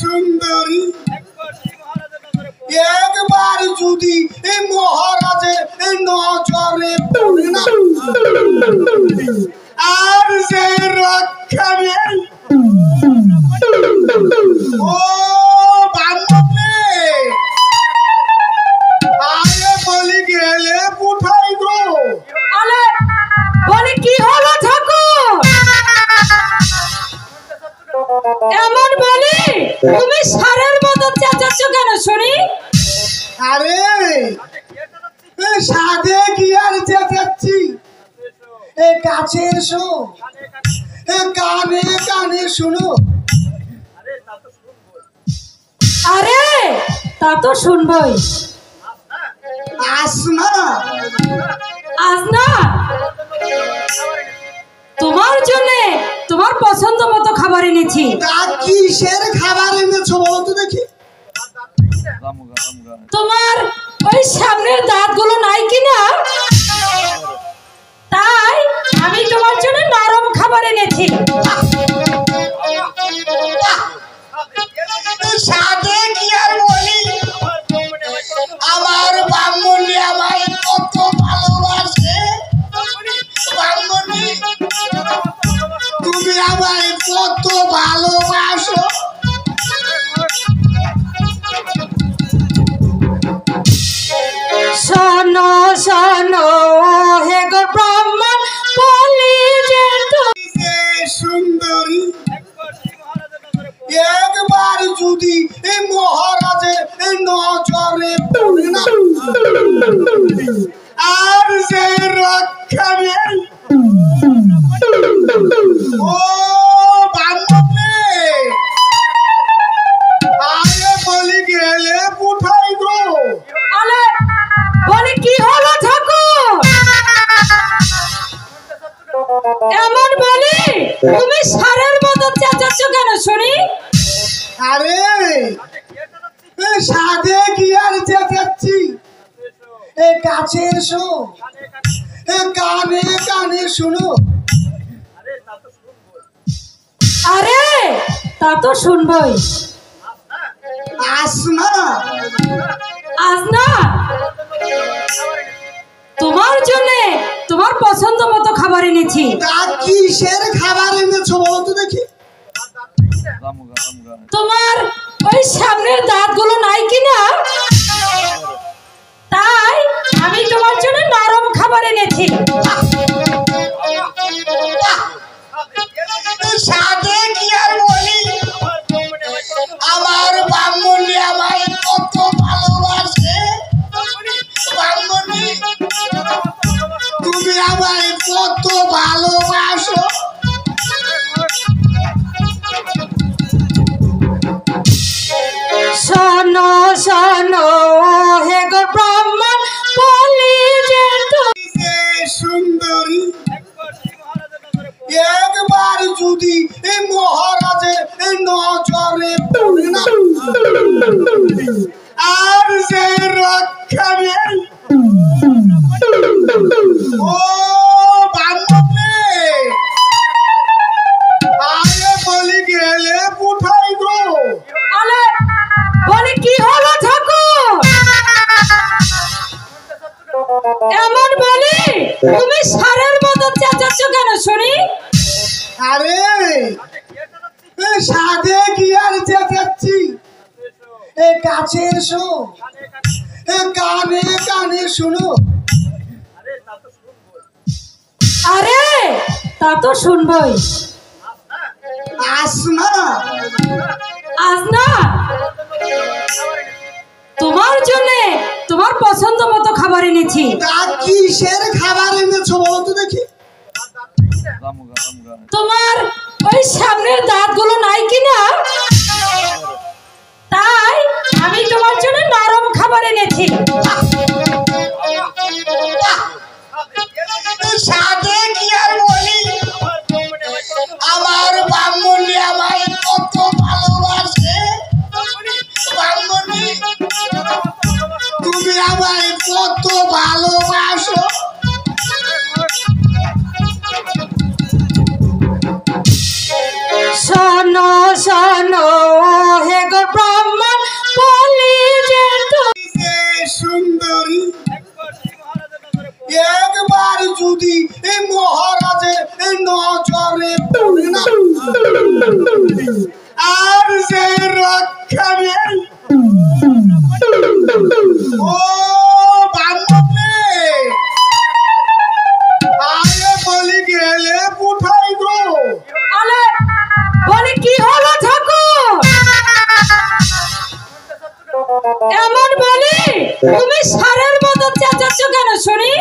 সুন্দরী একবার যদি এই মহারাজের এই নজরে পড়ে না আর যে রক্ষা নেই ও বান্ধবী আরে বলি গেলে কোথায় গো? আলে বলি কি হলো ঠাকুর? এমন বলি তুমি সারের মতো চেঁচাচ্ছ কেন শুনি? আরে সাধে কি আর চেঁচাচ্ছি, এই কাছে এসো, কানে কানে শুনো। আরে তা তো শুনবই। আসমা আজ না তোমার জন্য তোমার পছন্দ মতো খাবার এনেছি। তা কিসের খাবার এনেছো বলো তো দেখি? তোমার ওই সামনের দাঁতগুলো নাই কিনা, তাই আমি তোমার জন্য নরম খাবার এনেছি। সাধে কি আর বলি, আমার ব্রাহ্মণী আমায় কত ভালোবাসে। ব্রাহ্মণী তুমি আমায় কত ভালোবাসো। শোনো শোনো হে গো ব্রাহ্মণ বলি যে সুন্দরী একবার যদি এই মহারাজের এই নজরে পড়ে না আর যে রক্ষা নেই ও বান্ধবী আরে বলি গেলে কোথায় গো? আলে বলি কি হলো ঠাকুর? এমন বলি তুমি সারের মতো চেঁচাচ্ছ কেন শুনি? আরে সাধে কি আর চেঁচাচ্ছি, এই কাছে এসো, কানে কানে শুনো। আরে তা তো শুনবই। আসমা আজ না তোমার জন্য তোমার পছন্দ মতো খাবার এনেছি। তা কিসের খাবার এনেছো বলো তো দেখি? তোমার ওই সামনের দাঁতগুলো নাই কিনা, তাই আমি তোমার জন্য নরম খাবার এনেছি। সাধে কি আর বলি, আমার ব্রাহ্মণী আমায় কত ভালোবাসে। ব্রাহ্মণী তুমি আমায় কত ভালোবাসো। শোনো শোনো হে গো ব্রাহ্মণ বলি যে সুন্দরী একবার যদি এই মহারাজের এই নজরে পড়ে না আর যে রক্ষা নেই ও বান্ধবী আরে বলি গেলে কোথায় গো? আলে বলি কি হলো ঠাকুর? এমন বলি তুমি সারের মতো চেঁচাচ্ছ কেন শুনি? আরে সাধে কি আর চেঁচাচ্ছি, এই কাছে এসো, কানে কানে শুনো। আরে তা তো শুনবই। আসমা আজ না তোমার জন্য তোমার পছন্দ মতো খাবার এনেছি। তা কিসের খাবার এনেছো বলো তো দেখি? তোমার ওই সামনের দাঁতগুলো নাই কিনা, তাই আমি তোমার জন্য নরম খাবার এনেছি। সাধে কি আর বলি, আমার ব্রাহ্মণী আমায় কত ভালোবাসে। ব্রাহ্মণী তুমি আমায় কত ভালোবাসো। শোনো শোনো আর যে রক্ষা নেই। ও বান্ধবী, আরে বলি গেলে কোথায় গো? আলে বলি কি হলো ঠাকুর? এমন বলি তুমি সারের মতো চেঁচাচ্ছ কেন শুনি?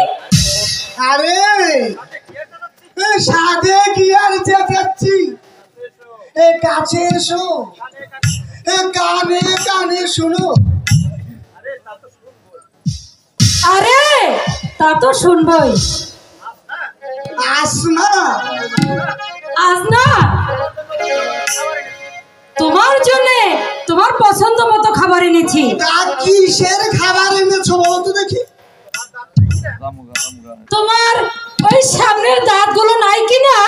আরে সাধে কি আর চেঁচাচ্ছি, এ কাছে এসো, এ কানে কানে শুনো। আরে তা তো শুনবই। আসমা, আজ না তোমার জন্য তোমার পছন্দ মতো খাবার এনেছি। তা কিসের খাবার এনেছো বলো তো দেখি? তোমার ওই সামনের দাঁতগুলো নাই কিনা